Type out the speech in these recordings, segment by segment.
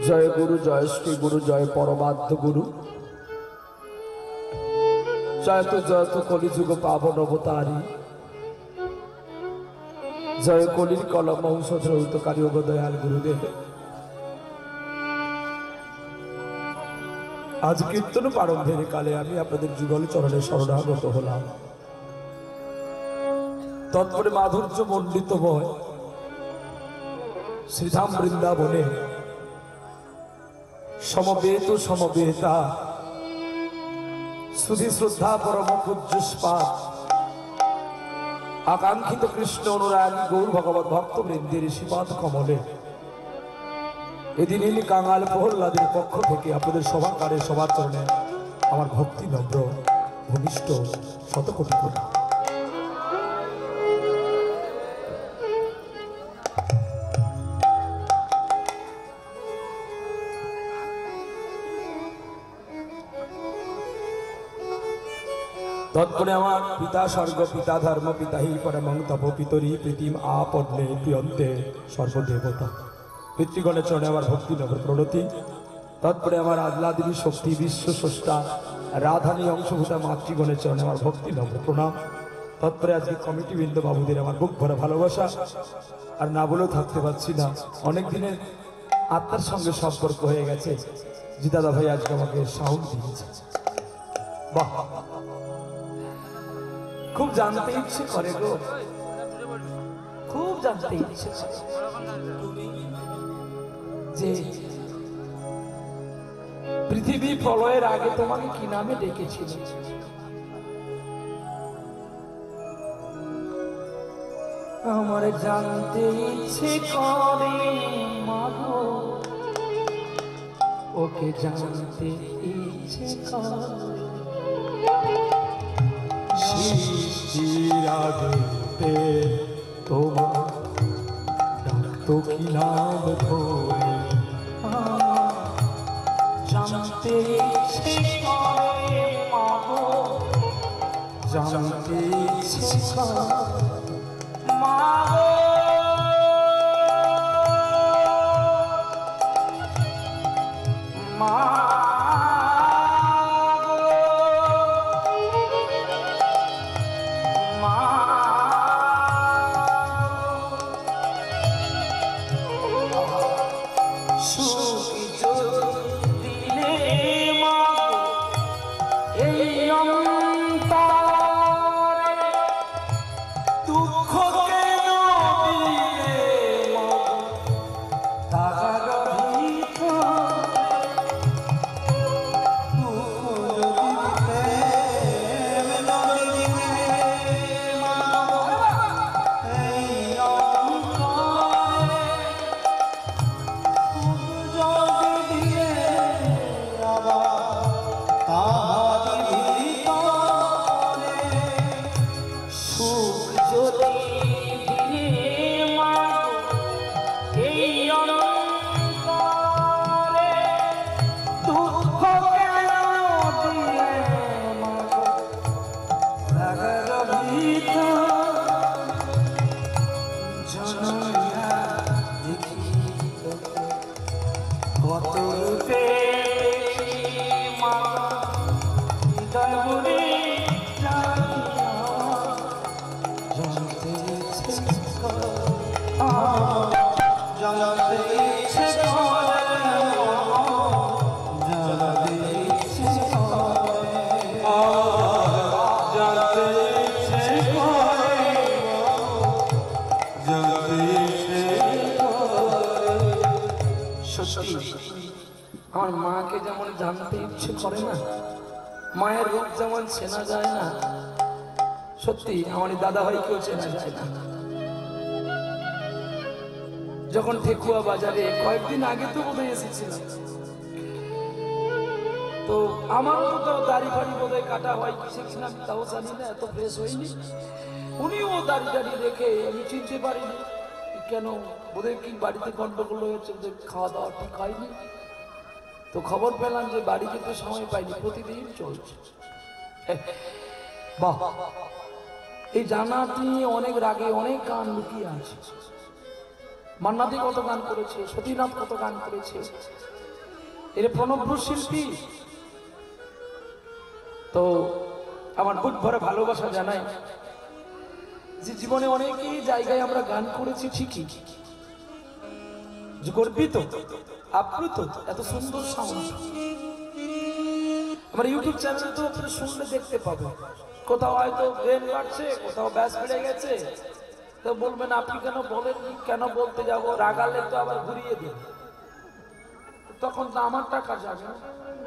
जय गुरु जय श्री गुरु जय परमात्म गुरु जय तो कलिजुग पावन अवतारी जय कलिर कलम औषध रहितकारी ओग दयाल गुरुदेव। आज कीर्तन प्रारंभेर काले आमी आपनादेर जुगल चरणे शरणागत हलाम। तत्परे माधुर्य मंडितमय श्रीधाम बृंदावने समवेत समवेता सुधी श्रद्धा परम पूज्यस्पाद आकांक्षित कृष्ण अनुरागी गौर भगवत भक्त वृंदेर श्रीपाद कमले एदिन कांगाल प्रहल्लादेर पक्ष थेके आपनादेर सभाकारे सभार चरणे आमार भक्ति नम्र भूमिष्ठ शतकोटि प्रणाम। तत्परे आमार पिता स्वर्ग पिता धर्म पिता ही परमं तप पितरी प्रीतिम आपन्ने प्रियन्ते सर्वदेवता पितृगणेर चरणे आमार भक्ति नम्र प्रणति। तत्परे आमार आह्लादिनी शक्ति विश्व स्रष्टा राधानी अंशभूता मातृगणेर चरणे आमार भक्ति नम्र प्रणाम। तत्परे आज कमिटी बृंद बाबुदेर आमार बुक भरा भालोबासा और ना बोलेও থাকতে পারছি না। অনেক দিনের আত্মার সঙ্গে সম্পর্ক হয়ে গেছে। জি দাদা ভাই আজকে আমাকে সাউন্ড দিয়েছে। বাহ खूब जानते इच्छे करे गो, खूब जानते इच्छे जे पृथ्वी प्रलयेर आगे तुम्हें कि नामे डेकेछिलो? आमार जानते इच्छे करे मागो, ओके जानते इच्छे करे सृष्टिरागते तोमार डाकतो की नाम धरे जानते इच्छे करे मागो, जानते इच्छे करे मागो আমার মাকে যেমন জানতে ইচ্ছে করে না, মায়ের রূপ যেমন চেনা যায় না, সত্যি আমার দাদা ভাইকেও চেনা যায় না। যখন ঠেকুয়া বাজারে কয়েকদিন আগে তো বোধহয় এসেছিলাম, তো আমার তো দাড়ি ফাড়ি বোধহয় কাটা হয় কিসেছিলাম আমি তাও জানি না, এত ফ্রেশ হয়নি। উনিও দাড়ি টাড়ি রেখে আমি চিনতে পারিনি কেন, বোধহয় কি বাড়িতে গন্ডগোল হয়েছে, খাওয়া দাওয়া ঠিক হয়নি। তো খবর পেলাম যে বাড়ি যেতে সময় পাইনি, প্রতিদিন চলছে। বাহ, এই জানাটি অনেক রাগে অনেক গান লুকিয়ে আছে। মান্নাদি কত গান করেছে, সতীনাথ কত গান করেছে, এর প্রণব শিল্পী। তো আমার বুক ভরে ভালোবাসা জানাই যে জীবনে অনেকই জায়গায় আমরা গান করেছি ঠিকই, যে গর্বিত আপ্লুত এত সুন্দর সাউন্ড। আমার ইউটিউব চ্যানেলে তো আপনি শুনলে দেখতে পাবেন, কোথাও হয়তো ব্রেন বাড়ছে, কোথাও ব্যাস বেড়ে গেছে, তো বলবেন আপনি কেন বলেননি, কেন বলতে যাবো, রাগালে তো আবার ঘুরিয়ে দিন। তখন তো আমার টাকা যাবে,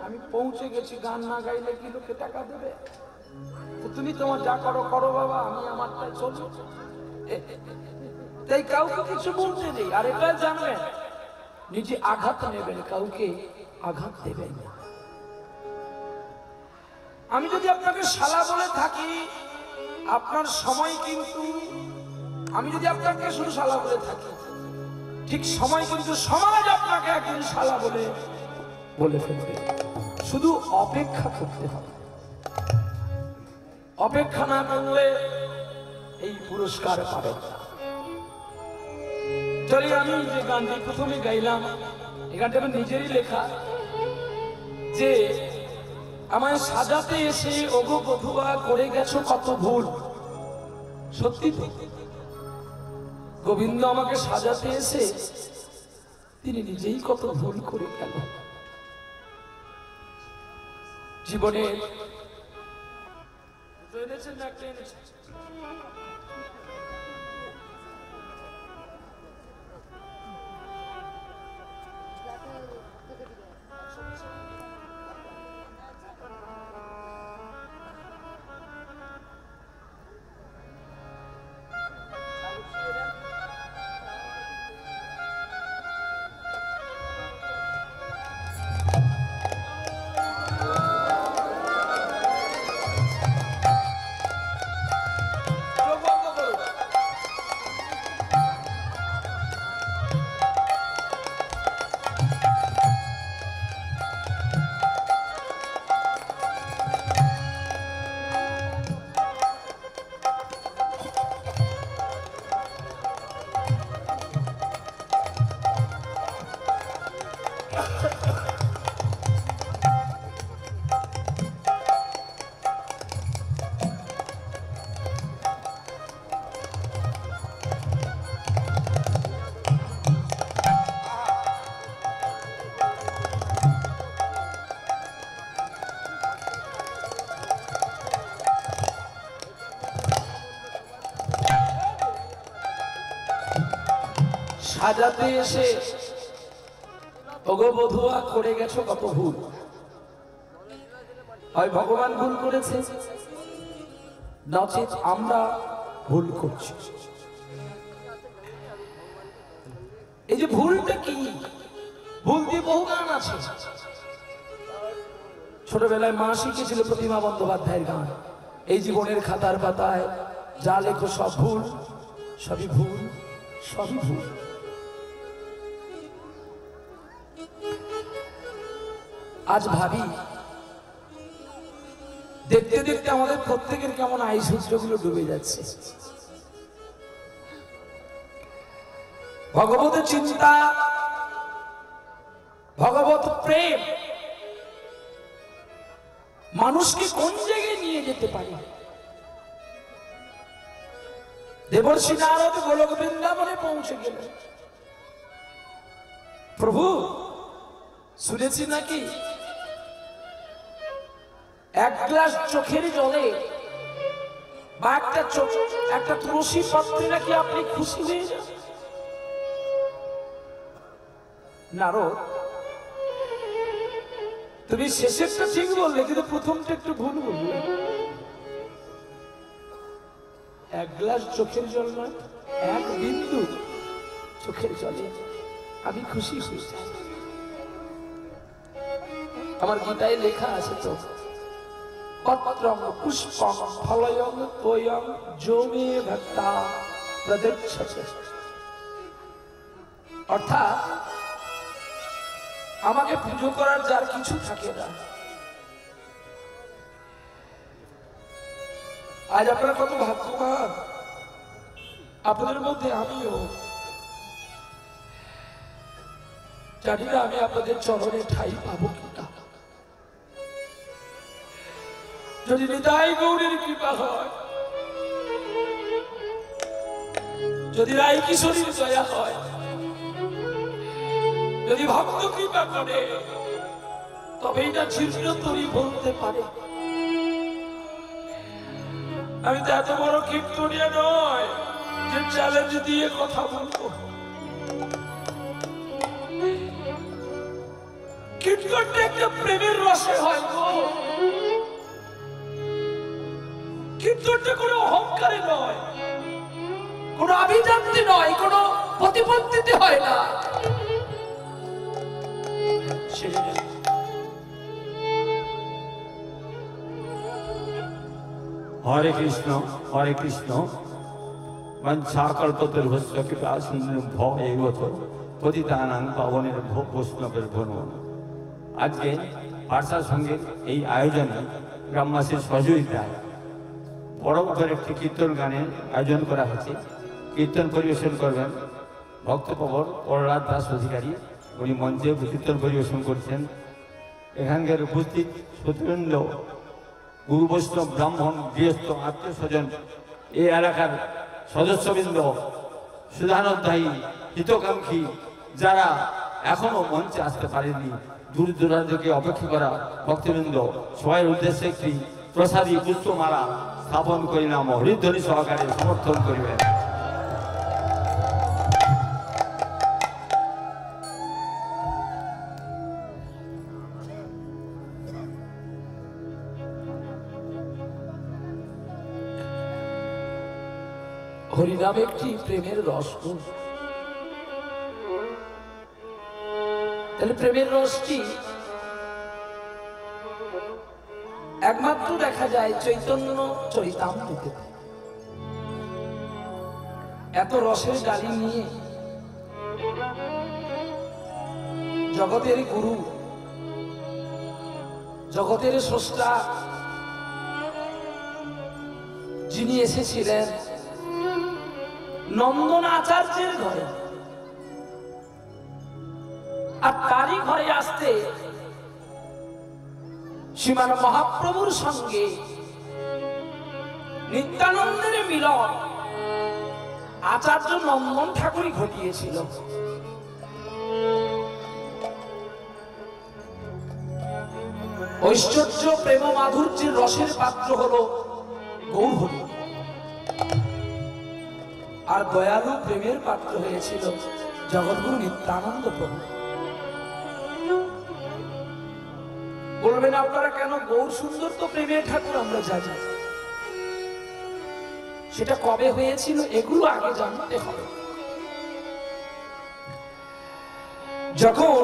আমি পৌঁছে গেছি, গান না গাইলে কি লোকে টাকা দেবে? তো তুমি তোমার যা করো করো বাবা, আমি আমারটাই চলি। তাই কাউকে কিছু বলতে নেই। আর এটা জানবেন, নিজে আঘাত নেবেন, কাউকে আঘাত দেবেন না। আমি যদি আপনাকে শালা বলে থাকি, আপনার সময় কিন্তু, আমি যদি আপনাকে শুধু শালা বলে থাকি, ঠিক সময় কিন্তু সমাজ আপনাকে একদিন শালা বলে ফেলবে। শুধু অপেক্ষা করতে হবে। অপেক্ষা না করলে এই পুরস্কার পাবেন না। চলি, আমি যে গানটি প্রথমে গাইলাম, এই গানটা আমার নিজেরই লেখা, যে আমায় সাজাতে এসে ওগো বধুয়া করে গেছো কত ভুল। সত্যি তো, গোবিন্দ আমাকে সাজাতে এসে তিনি নিজেই কত ভুল করে গেল। জীবনে এনেছেন না একটা এনেছেন, সাজাতে এসে ওগো বধুয়া করে গেছো কত ভুল। হয় ভগবান ভুল করেছে, নচেত আমরা ভুল করছি। এই যে ভুলটা কি, ভুল দিয়ে বহু গান আছে। ছোটবেলায় মা শিখেছিল প্রতিমা বন্দ্যোপাধ্যায়ের গান, এই জীবনের খাতার পাতায় যা লেখো সব ভুল, সবই ভুল, সবই ভুল। আজ ভাবি, দেখতে দেখতে আমাদের প্রত্যেকের কেমন আয়ুসূত্রগুলো ডুবে যাচ্ছে। ভগবতের চিন্তা, ভগবত প্রেম মানুষকে কোন জায়গায় নিয়ে যেতে পারে। দেবর্ষি নারদ গোলক বৃন্দাবনে পৌঁছে গেলেন। প্রভু, শুনেছি নাকি এক গ্লাস চোখের জলে বা একটা তুলসী পত্রে নাকি আপনি খুশি হয়ে যান। নারদ, তুমি শেষেরটা ঠিক বললে, কিন্তু প্রথমটা একটু ভুল বললে। এক গ্লাস চোখের জল নয়, এক বিন্দু চোখের জলে আমি খুশি হয়ে যাই। আমার গীতায় লেখা আছে তো, পত্রং পুষ্পং ফলয়ং তোয়ং যো মে ভক্তা প্রদক্ষতে। অর্থাৎ আমাকে পুজো করার যার কিছু থাকে না। আজ আপনারা কত ভাগ্যবান, আপনাদের মধ্যে আমিও। জানি না আমি আপনাদের চরণে ঠাই পাবো কিনা। যদি নিতাই গৌরীর কৃপা হয়, যদি রায় কিশোরীর দয়া হয়, যদি ভক্ত কৃপা করে, তবেই না চিরতরি বলতে পারে। আমি তো এত বড় কীর্তনিয়া নয় যে চ্যালেঞ্জ দিয়ে কথা বলবো। কীর্তনটা একটা প্রেমের রসে হয় গো। কীর্তনটা কোনো অহংকারে নয়, কোনো আভিজাত্যে নয়, কোনো প্রতিপত্তিতে হয় না। হরে কৃষ্ণ হরে কৃষ্ণ। মঞ্চাকল্পতরুভস্য কৃপা সিন্ধু ভবেগত পতিতানাং পাবনের ভোগ বৈষ্ণবের ভ্রমণ। আজকে পার্শ্ব সঙ্গীত এই আয়োজনে গ্রামবাসীর সহযোগিতায় বড় করে একটি কীর্তন গানের আয়োজন করা হয়েছে। কীর্তন পরিবেশন করবেন ভক্তপ্রবর প্রহ্লাদ দাস অধিকারী, উনি মঞ্চে কীর্তন পরিবেশন করছেন। এখানকার উপস্থিত সতীন্দ্র গুরু বৈষ্ণব ব্রাহ্মণ গৃহস্থ আত্মীয় স্বজন, এই এলাকার সদস্যবৃন্দ, সুধানোধ্যায়ী হিতকাঙ্ক্ষী যারা এখনো মঞ্চে আসতে পারেনি, দূর দূরান্ত থেকে অপেক্ষা করা ভক্তবৃন্দ, সবাই উদ্দেশ্যে একটি প্রসাদী পুষ্পমালা স্থাপন করিলাম, হরিধ্বনি সহকারে সমর্থন করিবেন। হরিনাম একটি প্রেমের রস। তাহলে প্রেমের রসটি একমাত্র দেখা যায় চৈতন্য চরিতামৃতে। এত রসের গালি নিয়ে জগতের গুরু, জগতের স্রষ্টা যিনি এসেছিলেন নন্দন আচার্যের ঘরে, আর তারই ঘরে আসতে শ্রীমান মহাপ্রভুর সঙ্গে নিত্যানন্দের মিলন আচার্য নন্দন ঠাকুরই ঘটিয়েছিল। ঐশ্বর্য প্রেম মাধুর্যের রসের পাত্র হলো গৌরহরি, আর দয়ালু প্রেমের পাত্র হয়েছিল জগৎগুরু নিত্যানন্দ প্রভু। বলবেন আপনারা কেন গৌর সুন্দর তো প্রেমের ঠাকুর আমরা জানি, সেটা কবে হয়েছিল এগুলো আগে জানতে হবে। যখন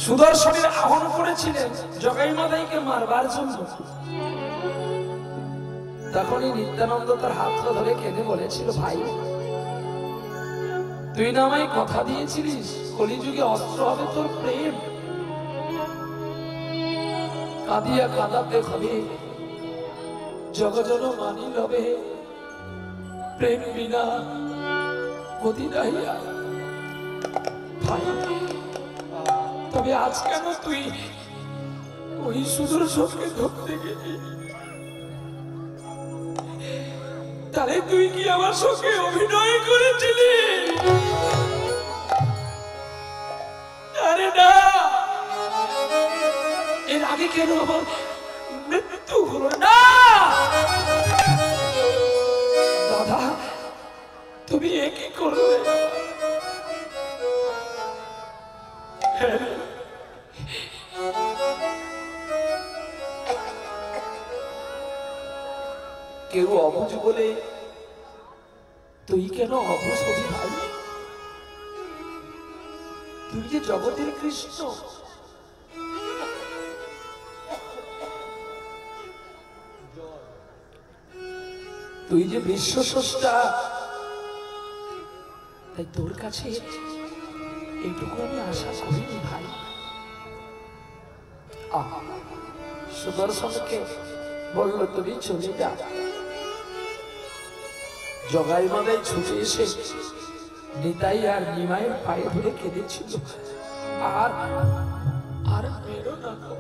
সুদর্শনের আহ্বান করেছিলেন জগাই মাদাইকে মারবার জন্য, তখনই নিত্যানন্দ তার হাতটা ধরে কেঁদে বলেছিল, ভাই তুই না আমায় কথা দিয়েছিলিস কলিযুগে অস্ত্র হবে তোর প্রেম, কাঁদিয়া কাঁদাতে হবে জগজন মানি লবে, প্রেম বিনা গতি নাহিয়া। ভাই তবে আজ কেন তুই ওই সুদর্শনকে ধরতে গেলি? তাহলে তুই কি আমার সঙ্গে অভিনয় করেছিলি? আরে না, এর আগে কেন আমার মৃত্যু হলো না? দাদা তুমি এ কি করলে? কেউ অবুঝ বলে তুই কেন অবুঝ হবি ভাই? তুই যে জগতের কৃষ্ণ, তুই যে বিশ্ব স্রষ্টা, তাই তোর কাছে এইটুকু আমি আশা করিনি ভাই। সুদর্শনকে বললো তুমি চলে যা। জগাই মাদাই ছুটে এসে নিতাই আর নিমাইয়ের পায়ে ধরে কেঁদেছিল, আর আর মেরো না গো,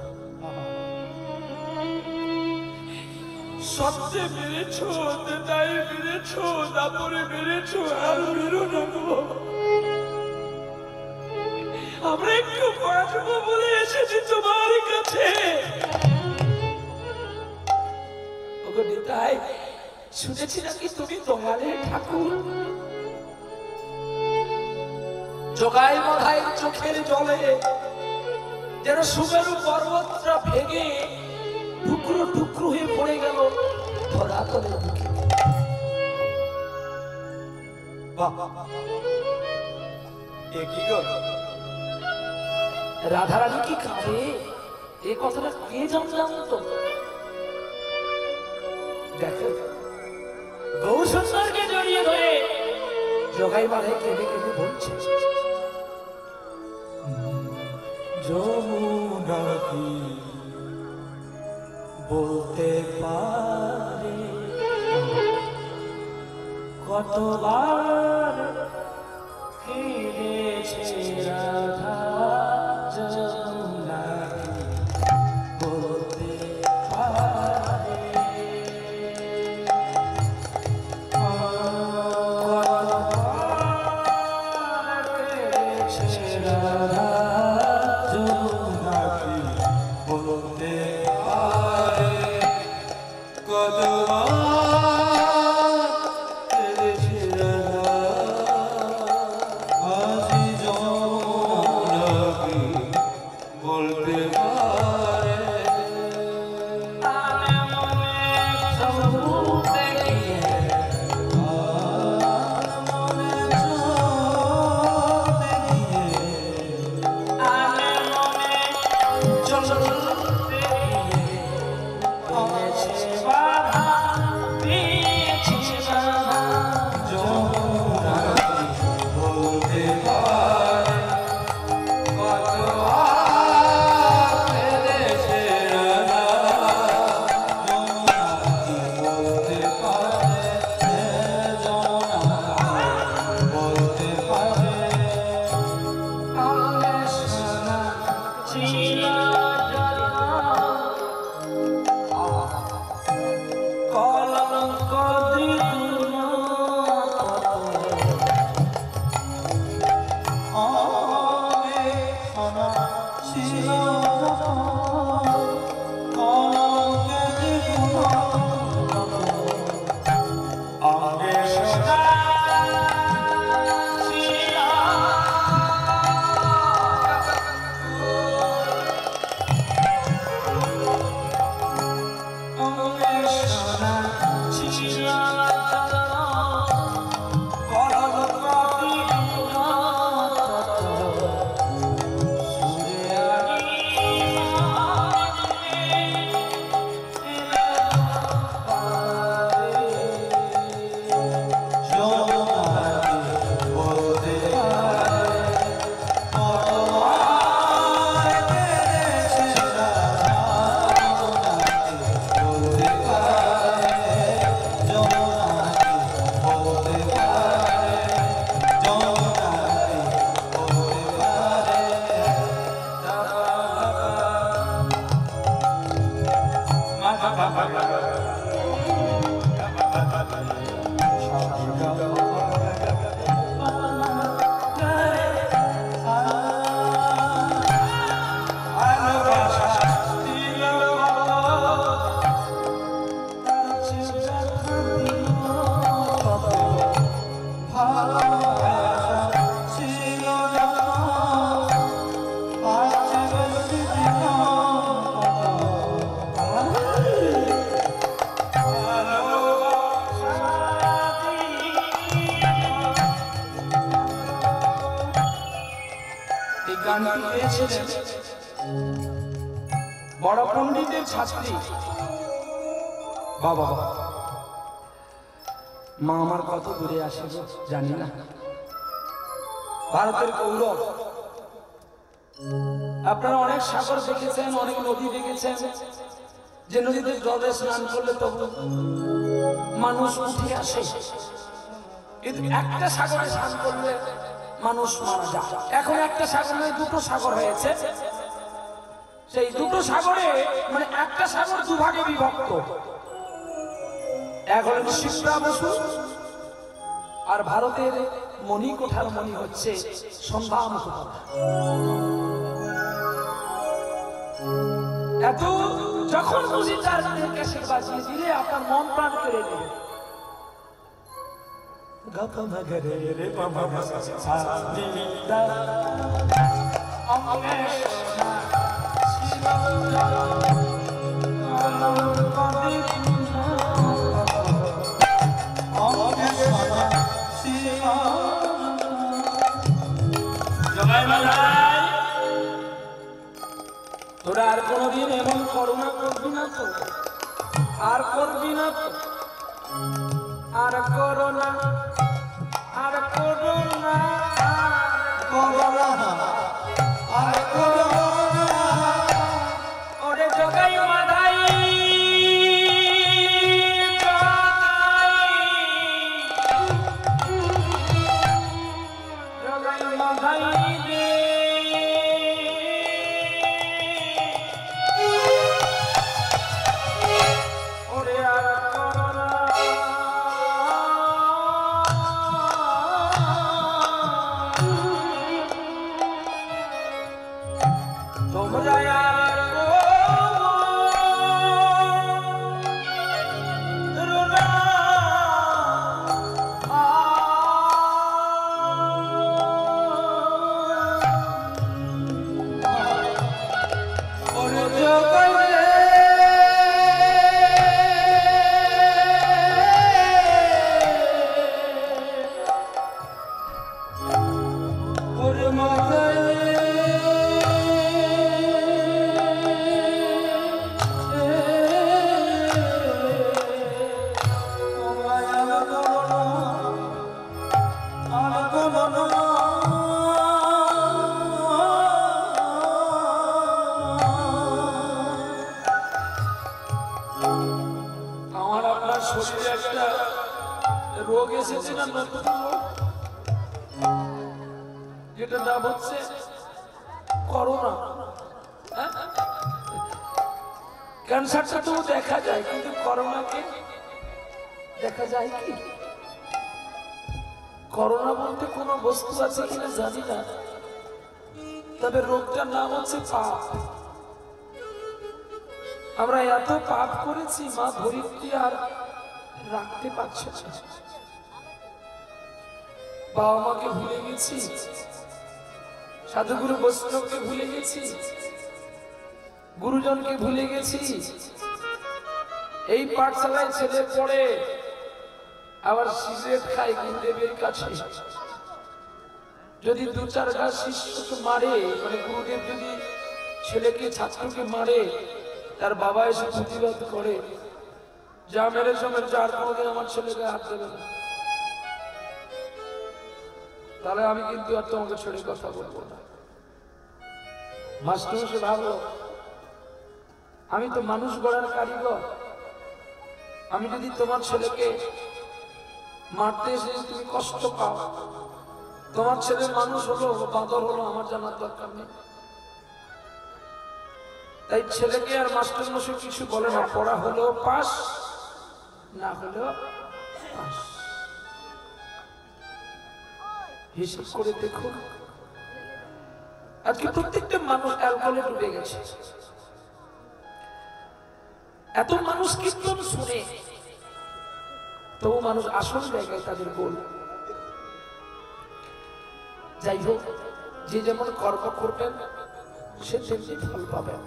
সত্যি মেরেছো, নিতাই মেরেছো, দাপরে মেরেছো, আর মেরো না গো। আমরা একটু বাঁচবো বলে এসেছি তোমার কাছে। ওগো নিতাই, শুনেছি নাকি তুমি দোহারে ঠাকুর? জগাই মাথায় চোখের জলে যেন সুমেরু পর্বতটা ভেঙে টুকরো টুকরো হয়ে পড়ে গেল ধরাতলের মুখে। রাধারানী কি কাঁদে? এ কথাটা কে জানতো? দেখো, গৌসুন্দরকে জড়িয়ে ধরে জগাই মাথায় কেঁদে কেঁদে বলছে, যমুনা কি বলতে পারে কতবার কেঁদেছে রাধা, যমুনা কি বলতে পারে কতবার কেঁদেছে রাধা, বড় পণ্ডিতের ছাত্রী। বাবা, মা আমার কত দূরে আসে জানি না। ভারতের গৌরব। আপনারা অনেক সাগর দেখেছেন, অনেক নদী দেখেছেন, যে নদীতে জলে স্নান করলে তবু মানুষ উঠে আসে। কিন্তু একটা সাগরে স্নান করলে মানুষ মারা যায়। এখন একটা সাগরে দুটো সাগর হয়েছে, সেই দুটো সাগরে মানে একটা সাগর দুভাগে বিভক্ত। এক হলেন শিপ্রা বসু, আর ভারতের মণিকোঠার মণি হচ্ছে সন্ধ্যা মুখোপাধ্যায়। এত যখন খুশি চার দিনের ক্যাসেট বাজিয়ে দিলে আপনার মন প্রাণ কেড়ে নেবে। তোরা আর কোনদিন এমন করুণা করবি না তো, আর করবি না তো, আর করোনা, আর করোনা, আর করোনা, ওরে জগাই মাধাই, জগাই মাধাই রে। শরীরে একটা রোগ এসেছে না, নতুন রোগ, যেটা নাম হচ্ছে করোনা। ক্যান্সারটা তো দেখা যায়, কিন্তু করোনাকে দেখা যায় কি? করোনা বলতে কোনো বস্তু আছে কিনা জানি না, তবে রোগটার নাম হচ্ছে পাপ। আমরা এত পাপ করেছি, মা ধরিত্রী আর রাখতে পারছে না। বাবা মাকে ভুলে গেছি, সাধুগুরু বৈষ্ণবকে ভুলে গেছি, গুরুজনকে ভুলে গেছি। এই পাঠশালায় ছেলে পড়ে, আবার সিগারেট খায় গুরুদেবের কাছে। যদি দু চার ঘা শিষ্যকে মারে, মানে গুরুদেব যদি ছেলেকে ছাত্রকে মারে, তার বাবা এসে প্রতিবাদ করে, যা মেরে সময় চার কোনোদিন আমার ছেলেকে হাত দেবে না, তাহলে আমি কিন্তু আর তোমাকে ছেড়ে কথা বলবো না। মাস্টার সে ভাবলো, আমি তো মানুষ গড়ার কারিগর, আমি যদি তোমার ছেলেকে মারতে এসে তুমি কষ্ট পাও, তোমার ছেলে মানুষ হলো বাঁদর হলো, আমার জানার দরকার নেই। তাই ছেলেকে আর মাস্টার মশাই কিছু বলে না, পড়া হলো পাস, না হলো পাস। হিসাব করে দেখুন, আজকে প্রত্যেকটা মানুষ অ্যালকোহলে ডুবে গেছে। এত মানুষ কীর্তন শুনে, তবু মানুষ আসল জায়গায় তাদের গোল। যাই হোক, যে যেমন কর্ম করবেন সে তেমনি ফল পাবেন।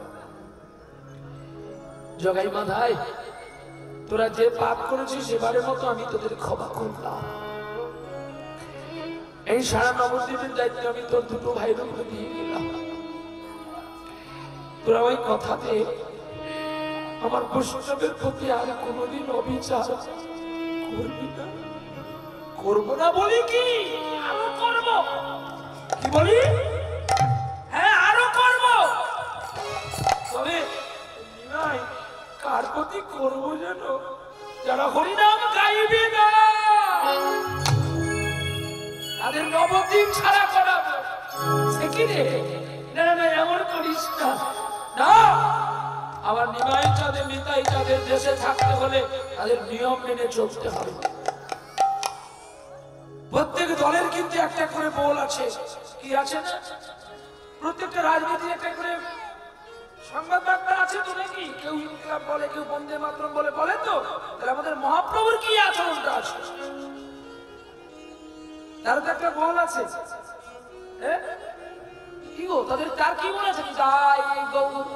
জগাই মাধাই, তোরা যে পাপ করেছিস সেবারের মতো আমি তোদের ক্ষমা করলাম। এই সারা নবদ্বীপের দায়িত্ব আমি তোর দুটো ভাইয়ের উপরে দিয়ে গেলাম। তোরা ওই কথাতে আমার বৈষ্ণবের প্রতি আর কোনোদিন অবিচার করবি না। করবো না বলি কি, আরো করবো। কি বলি? হ্যাঁ, আরো করবো। তবে কার প্রতি করবো যেন, যারা হরিনাম গাইবে না। তাদের নবদ্বীপ ছাড়া করাবো। সে কি রে? না না না, এমন করিস না। না, আবার নিমাই চাঁদে নিতাই চাঁদের দেশে থাকতে হলে তাদের নিয়ম মেনে চলতে হবে। প্রত্যেক দলের কিন্তু একটা করে বল আছে, কি আছে না? প্রত্যেকটা রাজনীতির একটা করে সংবাদ বার্তা আছে তো নাকি? কেউ ইনকলাব বলে, কেউ বন্দে মাতরম বলে, বলে তো? তাহলে আমাদের মহাপ্রভুর কি আচরণটা আছে? তার তো একটা বল আছে। কি গো, তাদের তার কি মনে আছে? তাই গৌর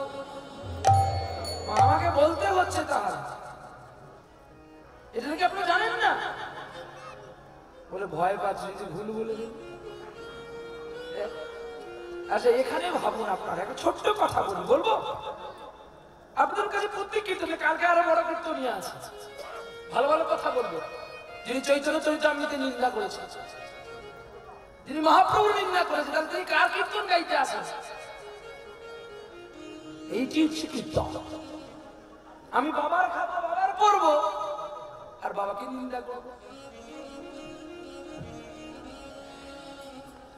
আমাকে বলতে হচ্ছে তার, এটা নাকি আপনারা জানেন না? বলে ভয় পাচ্ছি যে ভুল বলে দিন। আচ্ছা, এখানে ভাবুন, আপনার একটা ছোট্ট কথা বলবো আপনাদের কাছে। প্রত্যেক কীর্তনে কালকে আরো বড় কীর্তনিয়া আছে, ভালো ভালো কথা বলবো। যিনি চৈতন্য চরিতামৃতে নিন্দা করেছেন, যিনি মহাপ্রভুর নিন্দা করেছেন, তাহলে তিনি কার কীর্তন গাইতে আসেন? এইটি হচ্ছে কীর্তন। আমি বাবার খাবো, বাবার করবো, আর বাবাকে নিন্দা করবো।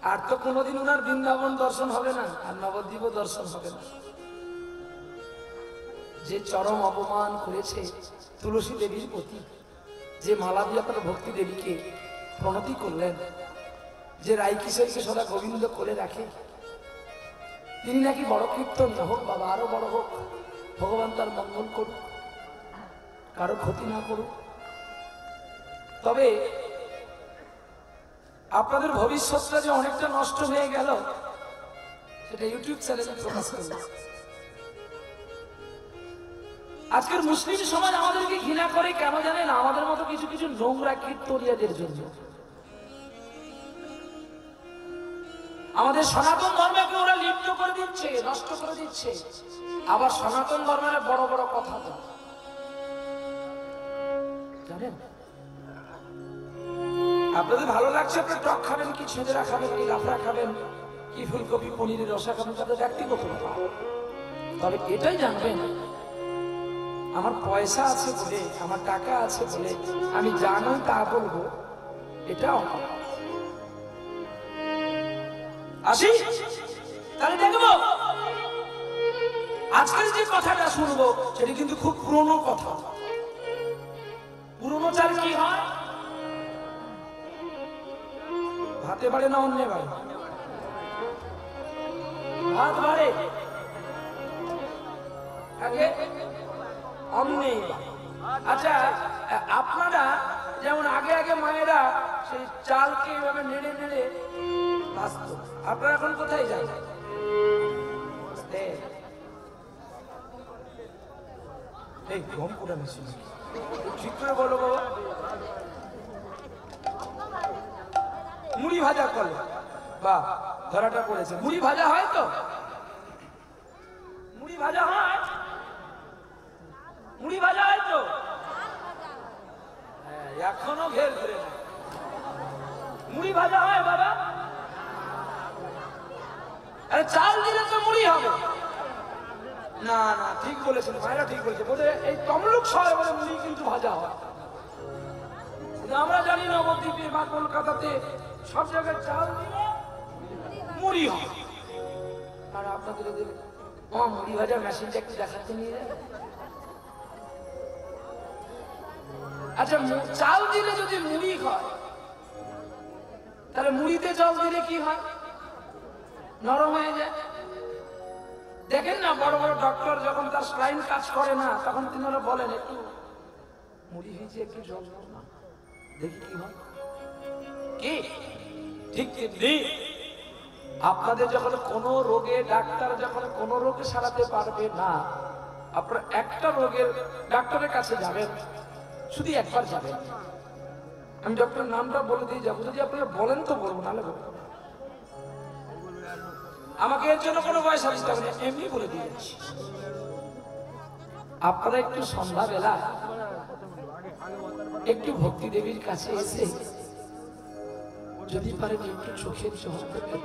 আর তো কোনোদিন ওনার বৃন্দাবন দর্শন হবে না, আর নবদ্বীপ দর্শন হবে না। যে চরম অপমান করেছে তুলসী দেবীর প্রতি, যে মালা দিয়ে আপনার ভক্তি দেবীকে প্রণতি করলেন, যে রাই কিশোরকে সদা গোবিন্দ করে রাখে, তিনি নাকি বড় কীর্তন না হোক বাবা, আরো বড় হোক, ভগবান তার মঙ্গল করুক, কারো ক্ষতি না করুক। তবে আপনাদের ভবিষ্যৎটা যে অনেকটা নষ্ট হয়ে গেল, সেটা ইউটিউব চ্যানেলে প্রকাশ করল। আজকের মুসলিম সমাজ আমাদেরকে ঘৃণা করে কেন জানেন? আমাদের মতো কিছু কিছু নোংরা কীর্তনিয়াদের জন্য। আমাদের সনাতন ধর্মকে ওরা লিপ্ত করে দিচ্ছে, নষ্ট করে দিচ্ছে। আবার সনাতন ধর্মের বড় বড় কথা বলে, জানেন? আপনাদের ভালো লাগছে, আপনি টক খাবেন কি, ছেঁচড়া খাবেন কি, লাফড়া খাবেন কি, ফুলকপি পনিরের রসা খাবেন, তাদের ব্যক্তিগত ব্যাপার। তবে এটাই জানবেন, আমার পয়সা আছে বলে, আমার টাকা আছে বলে আমি জানো তা বলবো, এটা অপরাধ। আসি তাহলে দেখবো আজকের যে কথাটা শুনবো সেটি কিন্তু খুব পুরনো কথা। পুরনো চাল কি হয়? ভাতে বাড়ে না অন্যে বাড়ে? ভাত বাড়ে, আগে অন্যে। আচ্ছা, আপনারা যেমন আগে আগে মায়েরা সেই চালকে এভাবে নেড়ে নেড়ে ভাজতো, আপনারা এখন কোথায় যান? এই গম করে মেশিন ঠিক করে বলো বাবা। মুড়ি ভাজা করলো, বা ধরাটা পড়েছে। মুড়ি ভাজা হয় তো? মুড়ি ভাজা হয়? মুড়ি ভাজা হয় তো? এখনো ঘের ধরে না। মুড়ি ভাজা হয় বাবা? আরে চাল দিলে তো মুড়ি হবে না। না, ঠিক বলেছেন ভাইরা, ঠিক বলেছে। বলে এই তমলুক শহরে বলে মুড়ি কিন্তু ভাজা হয়। আমরা জানি নবদ্বীপে বা কলকাতাতে সব জায়গায় চাল দিলে মুড়ি হয়। আর আপনাদের মুড়ি ভাজা মেশিনটা একটু দেখাতে নিয়ে যায়। আচ্ছা, চাল দিলে যদি মুড়ি হয়, তাহলে মুড়িতে জল দিলে কি হয়? নরম হয়ে যায়। দেখেন না, বড় বড় ডক্টর যখন তার স্লাইন কাজ করে না, তখন তিনারা বলেন একটু মুড়ি হয়েছে, একটু জল দাও না, দেখি কি হয়। কি ঠিক তেমনি আপনাদের যখন কোনো রোগে ডাক্তার যখন কোনো রোগে সারাতে পারবে না, আপনার একটা রোগের ডাক্তারের কাছে যাবেন, শুধু একবার যাবেন। আমি ডক্টরের নামটা বলে দিয়ে যাবো, যদি আপনারা বলেন তো বলবো, নাহলে বলবো। আমাকে এর জন্য কোনো পয়সা দিতে হবে না, এমনি বলে দিয়ে যাচ্ছি। আপনারা একটু সন্ধ্যাবেলা একটু ভক্তি দেবীর কাছে এসে যদি পারেন একটু চোখের জল দেবেন,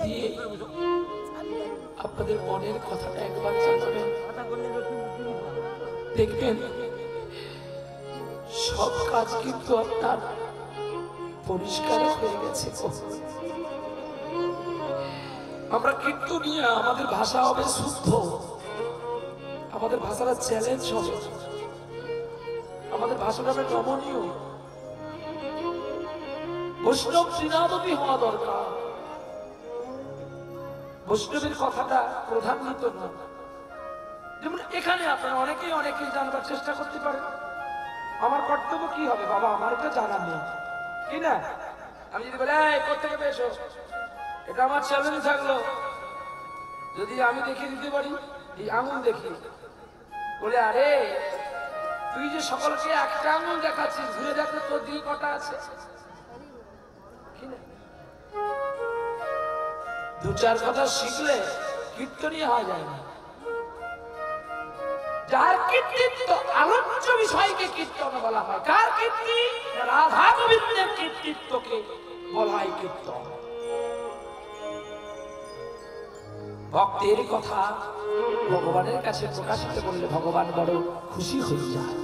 দিয়ে আপনাদের মনের কথাটা একবার জানাবেন। দেখবেন সব কাজ কিন্তু আপনার পরিষ্কার হয়ে গেছে গো। আমরা কিন্তু নিয়ে আমাদের ভাষা হবে শুদ্ধ, আমাদের ভাষাটা চ্যালেঞ্জ হবে, আমাদের ভাষাটা হবে নমনীয়, বৈষ্ণব শ্রীনাদী হওয়া দরকার। বৈষ্ণবের কথাটা প্রধান্বিত না। যেমন এখানে আপনারা অনেকেই জানবার চেষ্টা করতে পারেন, আমার কর্তব্য কি হবে বাবা, আমার এটা জানা নেই, কি না? আমি যদি বলি এই কোত্থেকে পেয়েছো, এটা আমার চ্যালেঞ্জ থাকলো, যদি আমি দেখিয়ে দিতে পারি, এই আঙুল দেখি, বলে আরে তুই যে সকলকে একটা আঙুল দেখাচ্ছিস, ঘুরে দেখলে তোর দিকে কটা আছে, কি না? দু চার কথা শিখলে কীর্তনই হওয়া যায় না। যার কীর্তিত্ব, আলোচ্য বিষয়কে কীর্তন বলা হয়। কার কীর্তি? রাধা গোবিন্দের কীর্তিত্বকে বলা হয় কীর্তন। ভক্তের কথা ভগবানের কাছে প্রকাশিত করলে ভগবান বড় খুশি হয়ে যায়।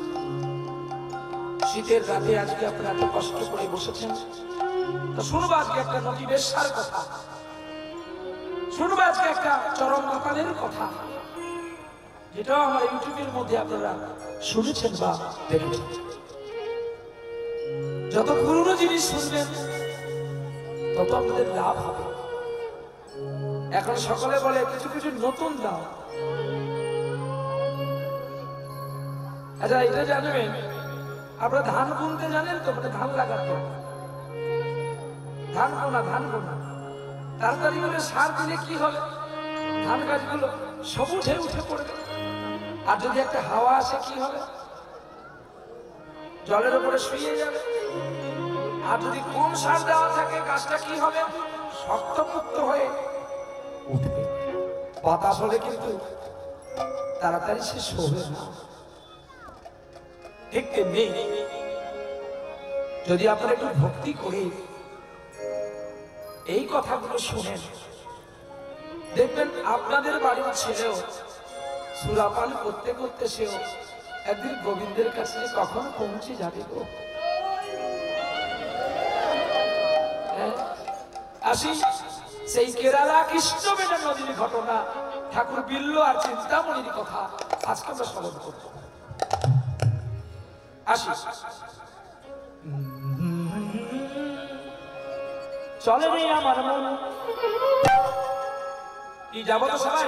শীতের রাতে আজকে আপনারা এত কষ্ট করে বসেছেন, তো শুনবো আজকে একটা নদী বেশ্যার কথা, শুনবো আজকে একটা চরম মাতালের কথা, যেটাও আমার ইউটিউবের মধ্যে আপনারা শুনেছেন বা দেখেছেন। যত পুরনো জিনিস শুনবেন তত আপনাদের লাভ হবে। এখন সকলে বলে কিছু কিছু নতুন দাও। আচ্ছা এটা জানবেন, আপনারা ধান বুনতে জানেন তো, মানে ধান লাগাতে, ধান বোনা তাড়াতাড়ি করে সার দিলে কি হবে, ধান গাছগুলো সবুজে উঠে পড়বে। আর যদি একটা হাওয়া আসে কি হবে, জলের উপরে শুয়ে যাবে। আর যদি কম সার দেওয়া থাকে গাছটা কি হবে, শক্তপুক্ত হয়ে উঠবে। বাতাস হলে কিন্তু তাড়াতাড়ি সে শোবে না। ঠিক তেমনি যদি আপনারা একটু ভক্তি করে এই কথাগুলো শোনেন, দেখবেন আপনাদের বাড়ির ছেলেও সুরাপান করতে করতে সেও একদিন গোবিন্দের কাছে কখন পৌঁছে যাবে গো। আসি সেই কেরালা কৃষ্ণবেণী নদীর ঘটনা, ঠাকুর বিল্ল আর চিন্তামণির কথা আজকে আমরা স্মরণ করব। আসি চলে রে আমার মন, কি যাবো তো সবাই,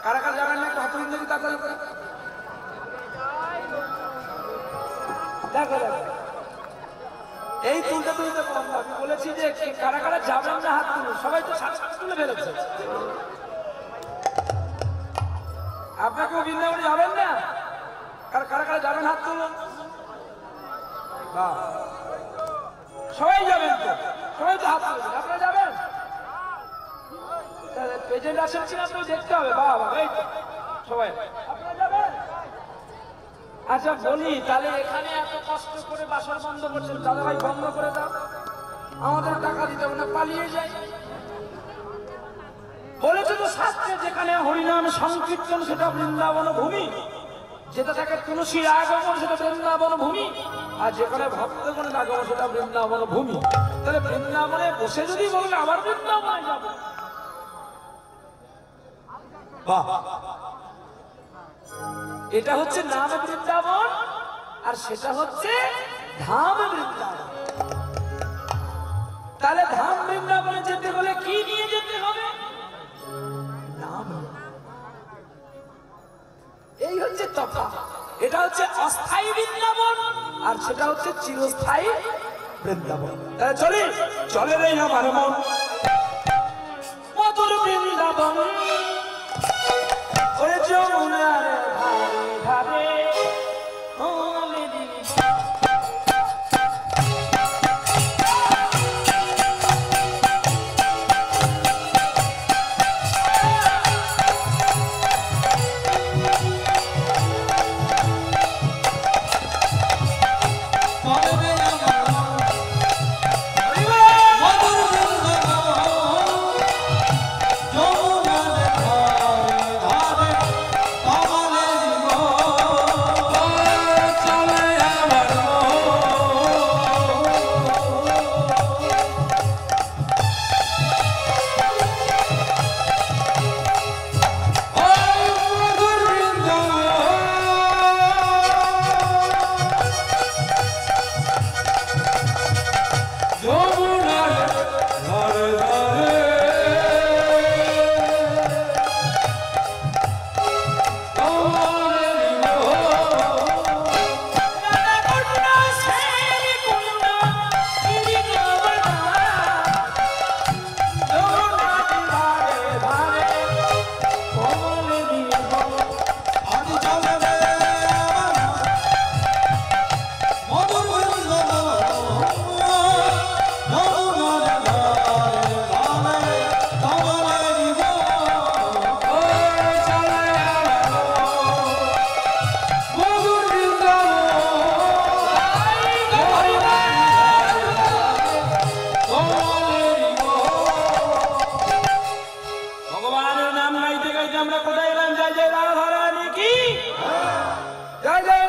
কারা কারা যাবেন না, হাত তুলে দেখি তাড়াতাড়ি করে। দেখো এই তুলতে তুলতে কম, আমি বলেছি যে কারা কারা যাবেন না হাত তুলুন, সবাই তো সাত তুলে ফেলেছে। আপনাকেও বৃন্দাবনে যাবেন না, কারা কারা যাবেন হাত তুলুন। সবাই যাবেন তো, সবাই তো হাত তুলবেন, আপনারা যাবেন। প্রেজেন্ট আছেন কিনা তো দেখতে হবে। বাবা এই তো সবাই আপনারা যাবেন। আচ্ছা বলি তাহলে, এখানে এত কষ্ট করে বাসর বন্ধ করছেন, দাদা ভাই বন্ধ করে দাও, আমাদের টাকা দিতে হবে না, পালিয়ে যাই। বলেছে তো শাস্ত্রে, যেখানে হরিনাম সংকীর্তন সেটা বৃন্দাবন ভূমি, যেটা থাকে তুলসীর আগমন সেটা বৃন্দাবন ভূমি, আর যেখানে ভক্তগণের আগমন সেটা বৃন্দাবন ভূমি। তাহলে বৃন্দাবনে বসে যদি বলেন আবার বৃন্দাবনে যাবো, এটা হচ্ছে নাম বৃন্দাবন আর সেটা হচ্ছে ধাম বৃন্দাবন। তাহলে ধাম বৃন্দাবনে যেতে হলে কি নিয়ে যেতে হবে, নাম। এই হচ্ছে তফাৎ। এটা হচ্ছে অস্থায়ী বৃন্দাবন আর সেটা হচ্ছে চিরস্থায়ী বৃন্দাবন। তাহলে চলে রে আমার মন মধুর বৃন্দাবন, ওরে যমুনার ধারে মধুর বৃন্দাবন। আমরা কোথায় এলাম? জয় জয় রাধা রানী কি জয় জয়